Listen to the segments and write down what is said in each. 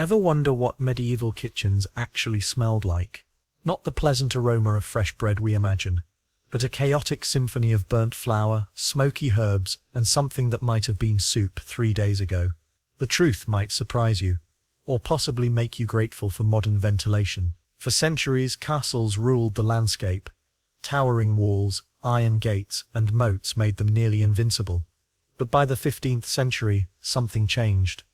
Ever wonder what medieval kitchens actually smelled like? Not the pleasant aroma of fresh bread we imagine, but a chaotic symphony of burnt flour, smoky herbs, and something that might have been soup 3 days ago. The truth might surprise you, or possibly make you grateful for modern ventilation. For centuries, castles ruled the landscape. Towering walls, iron gates, and moats made them nearly invincible. But by the 15th century, something changed.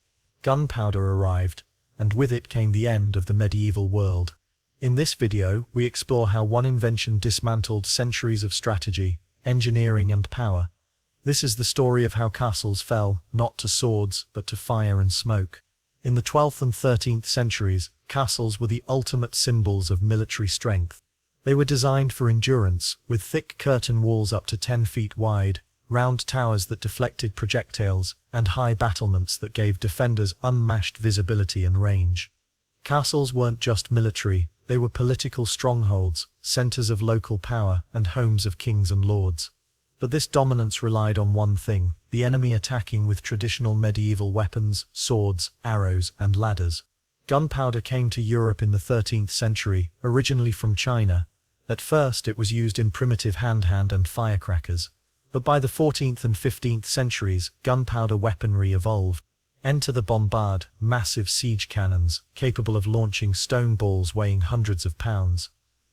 Gunpowder arrived, and with it came the end of the medieval world. In this video, we explore how one invention dismantled centuries of strategy, engineering, and power. This is the story of how castles fell, not to swords, but to fire and smoke. In the 12th and 13th centuries, castles were the ultimate symbols of military strength. They were designed for endurance, with thick curtain walls up to 10 feet wide, round towers that deflected projectiles, and high battlements that gave defenders unmatched visibility and range. Castles weren't just military, they were political strongholds, centers of local power, and homes of kings and lords. But this dominance relied on one thing: the enemy attacking with traditional medieval weapons, swords, arrows, and ladders. Gunpowder came to Europe in the 13th century, originally from China. At first it was used in primitive hand and firecrackers. But by the 14th and 15th centuries, gunpowder weaponry evolved. Enter the bombard, massive siege cannons, capable of launching stone balls weighing hundreds of pounds.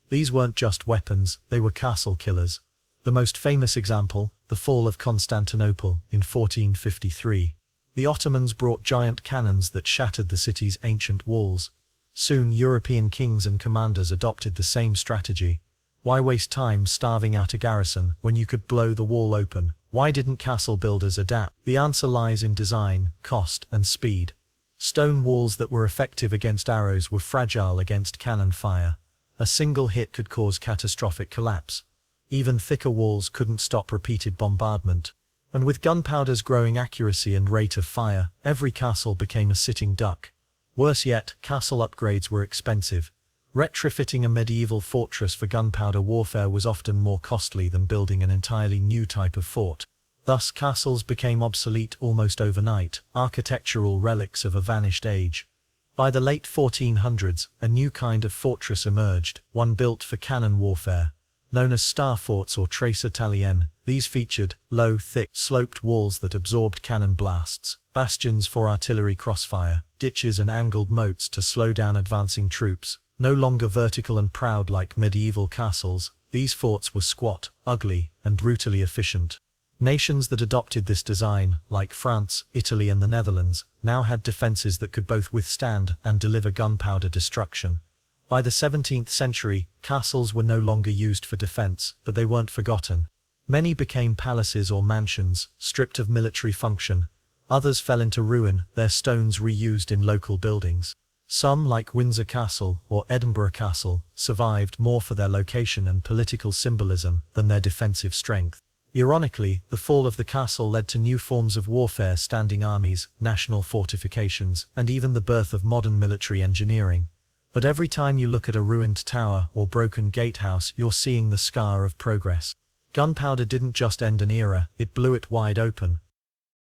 These weren't just weapons, they were castle killers. The most famous example, the fall of Constantinople in 1453. The Ottomans brought giant cannons that shattered the city's ancient walls. Soon European kings and commanders adopted the same strategy. Why waste time starving out a garrison when you could blow the wall open? Why didn't castle builders adapt? The answer lies in design, cost, and speed. Stone walls that were effective against arrows were fragile against cannon fire. A single hit could cause catastrophic collapse. Even thicker walls couldn't stop repeated bombardment. And with gunpowder's growing accuracy and rate of fire, every castle became a sitting duck. Worse yet, castle upgrades were expensive. Retrofitting a medieval fortress for gunpowder warfare was often more costly than building an entirely new type of fort. Thus, castles became obsolete almost overnight, architectural relics of a vanished age. By the late 1400s, a new kind of fortress emerged, one built for cannon warfare. Known as star forts or trace italienne, these featured low, thick, sloped walls that absorbed cannon blasts, bastions for artillery crossfire, ditches and angled moats to slow down advancing troops. No longer vertical and proud like medieval castles, these forts were squat, ugly, and brutally efficient. Nations that adopted this design, like France, Italy, and the Netherlands, now had defenses that could both withstand and deliver gunpowder destruction. By the 17th century, castles were no longer used for defense, but they weren't forgotten. Many became palaces or mansions, stripped of military function. Others fell into ruin, their stones reused in local buildings. Some, like Windsor Castle or Edinburgh Castle, survived more for their location and political symbolism than their defensive strength. Ironically, the fall of the castle led to new forms of warfare: standing armies, national fortifications, and even the birth of modern military engineering. But every time you look at a ruined tower or broken gatehouse, you're seeing the scar of progress. Gunpowder didn't just end an era, it blew it wide open.